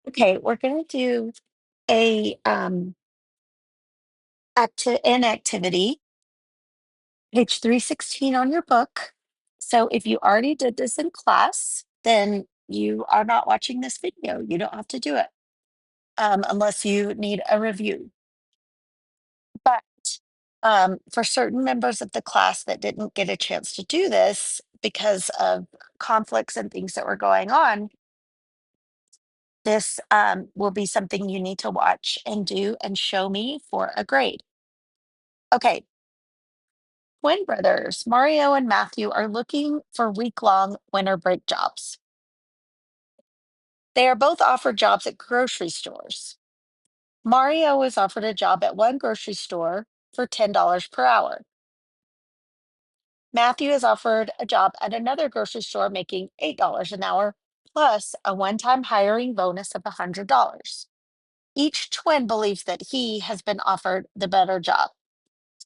Okay, we're going to do a an activity, page 316 on your book. So if you already did this in class, then you are not watching this video. You don't have to do it unless you need a review. But for certain members of the class that didn't get a chance to do this because of conflicts and things that were going on, this will be something you need to watch and do and show me for a grade. Okay, twin brothers, Mario and Matthew, are looking for week-long winter break jobs. They are both offered jobs at grocery stores. Mario is offered a job at one grocery store for $10 per hour. Matthew is offered a job at another grocery store making $8 an hour plus a one-time hiring bonus of $100. Each twin believes that he has been offered the better job.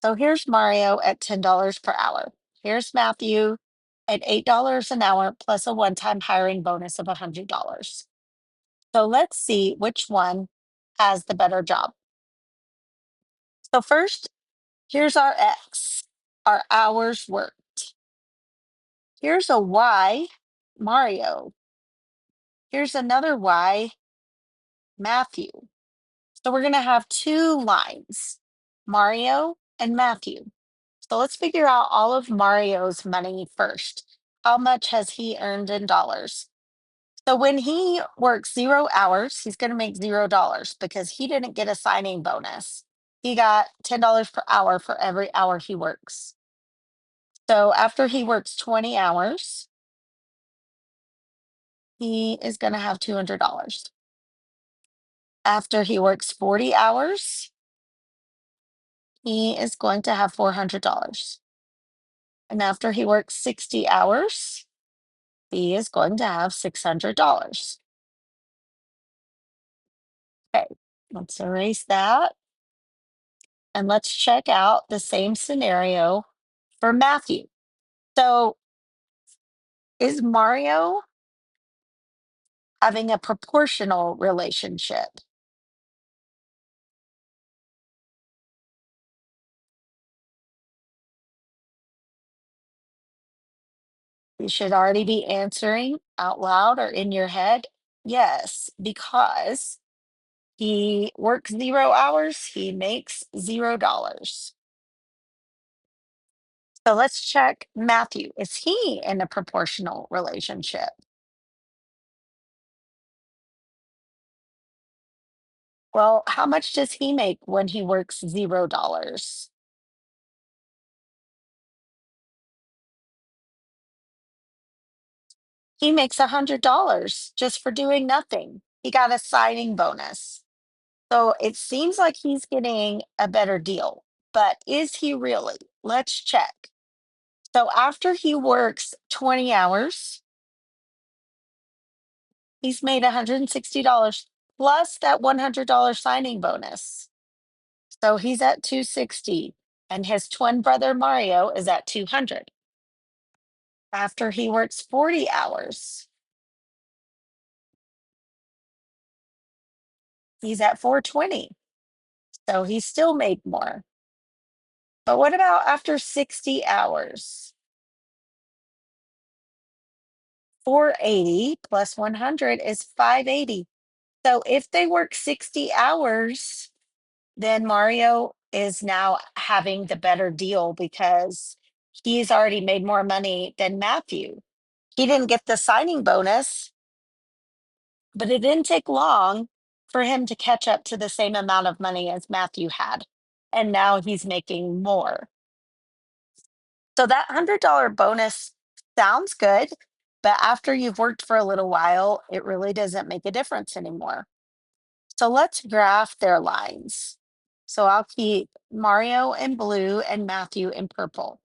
So here's Mario at $10 per hour. Here's Matthew at $8 an hour plus a one-time hiring bonus of $100. So let's see which one has the better job. So first, here's our X, our hours worked. Here's a Y, Mario. Here's another Y, Matthew. So we're going to have two lines, Mario and Matthew. So let's figure out all of Mario's money first. How much has he earned in dollars? So when he works 0 hours, he's going to make $0 because he didn't get a signing bonus. He got $10 per hour for every hour he works. So after he works 20 hours, he is going to have $200. After he works 40 hours, he is going to have $400. And after he works 60 hours, he is going to have $600. Okay, let's erase that. And let's check out the same scenario for Matthew. So is Mario having a proportional relationship? You should already be answering out loud or in your head. Yes, because he works 0 hours, he makes $0. So let's check Matthew. Is he in a proportional relationship? Well, how much does he make when he works $0? He makes $100 just for doing nothing. He got a signing bonus. So it seems like he's getting a better deal, but is he really? Let's check. So after he works 20 hours, he's made $160 plus that $100 signing bonus. So he's at 260 and his twin brother Mario is at 200. After he works 40 hours, he's at 420. So he still made more. But what about after 60 hours? 480 plus 100 is 580. So if they work 60 hours, then Mario is now having the better deal because he's already made more money than Matthew. He didn't get the signing bonus, but it didn't take long for him to catch up to the same amount of money as Matthew had. And now he's making more. So that $100 bonus sounds good, but after you've worked for a little while, it really doesn't make a difference anymore. So let's graph their lines. So I'll keep Mario in blue and Matthew in purple.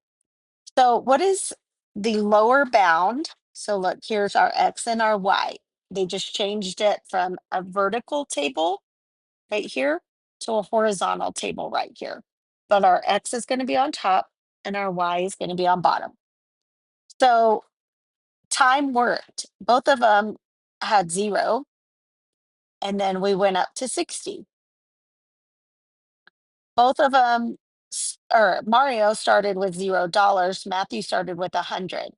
So what is the lower bound? So look, here's our X and our Y. They just changed it from a vertical table right here to a horizontal table right here. But our X is going to be on top and our Y is going to be on bottom. So time worked, both of them had 0. and then we went up to 60. Both of them, or Mario started with $0. Matthew started with 100.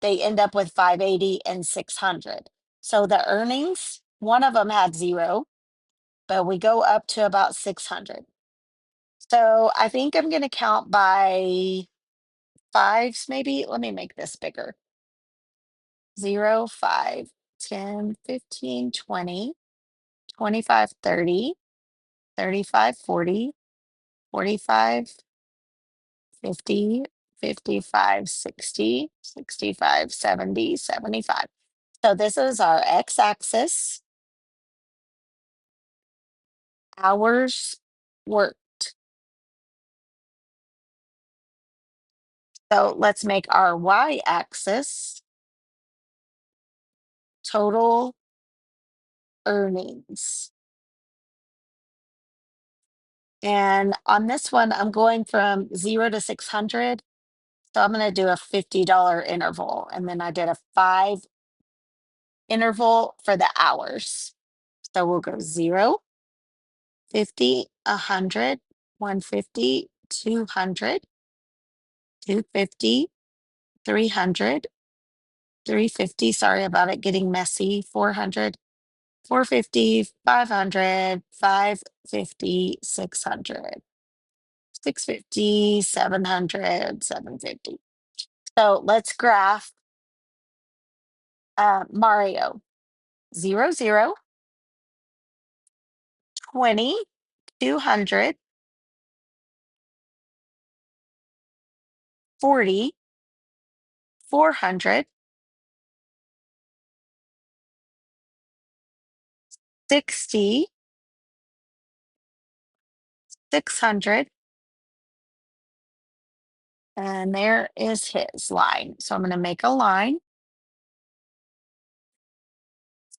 They end up with 580 and 600. So the earnings, one of them had zero, but we go up to about 600. So I think I'm going to count by fives, maybe. Let me make this bigger. 0, 5, 10, 15, 20, 25, 30, 35, 40, 45, 50, 55, 60, 65, 70, 75. So this is our x-axis, hours worked. So let's make our y-axis total earnings. And on this one, I'm going from 0 to 600. So I'm going to do a $50 interval. And then I did a 5 interval for the hours. So we'll go 0, 50, 100, 150, 200, 250, 300, 350. Sorry about it getting messy. 400, 450, 500, 550, 600, 650, 700, 750. So let's graph Mario. 0, 0, 20, 200, 40, 400, 60, 600, and there is his line. So I'm going to make a line.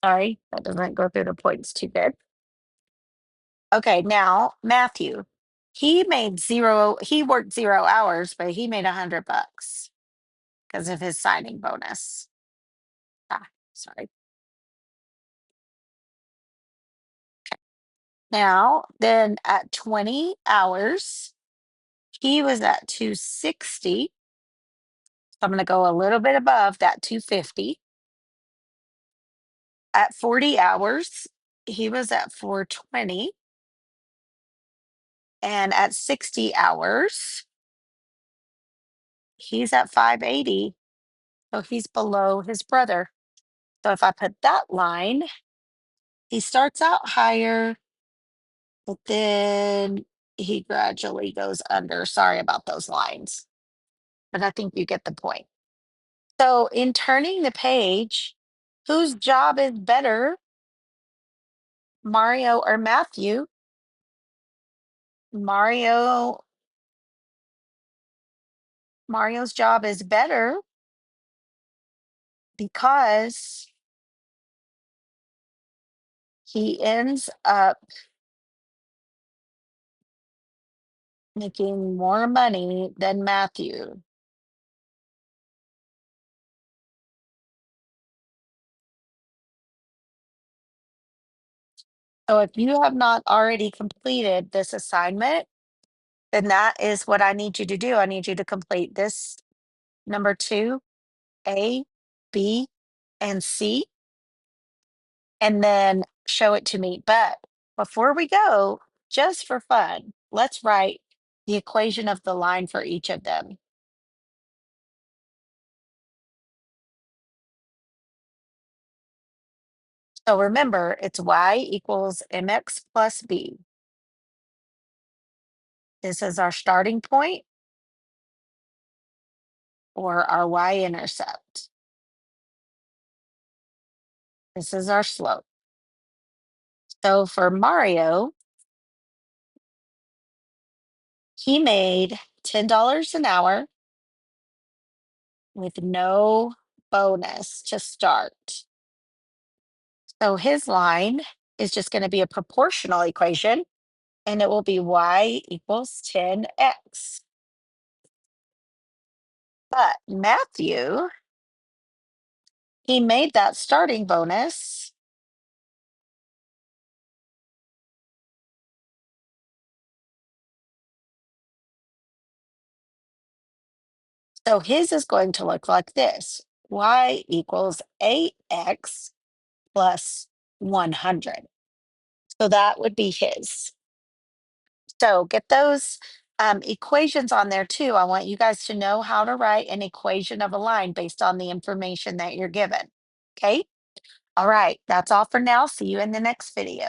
Sorry, that doesn't go through the points too good. Okay, now Matthew, he made zero, he worked 0 hours, but he made $100 because of his signing bonus. Sorry. Now, then at 20 hours, he was at 260. So I'm going to go a little bit above that 250. At 40 hours, he was at 420. And at 60 hours, he's at 580. So he's below his brother. So if I put that line, he starts out higher, but then he gradually goes under. Sorry about those lines, but I think you get the point. So in turning the page, whose job is better, Mario or Matthew? Mario's job is better because he ends up making more money than Matthew. So if you have not already completed this assignment, then that is what I need you to do. I need you to complete this number 2, A, B, and C, and then show it to me. But before we go, just for fun, let's write the equation of the line for each of them. So remember, it's y equals mx plus b. This is our starting point or our y-intercept. This is our slope. So for Mario, he made $10 an hour with no bonus to start. So his line is just going to be a proportional equation, and it will be y equals 10x. But Matthew, he made that starting bonus So his is going to look like this. Y equals AX plus 100. So that would be his. So get those equations on there too. I want you guys to know how to write an equation of a line based on the information that you're given. Okay. All right. That's all for now. See you in the next video.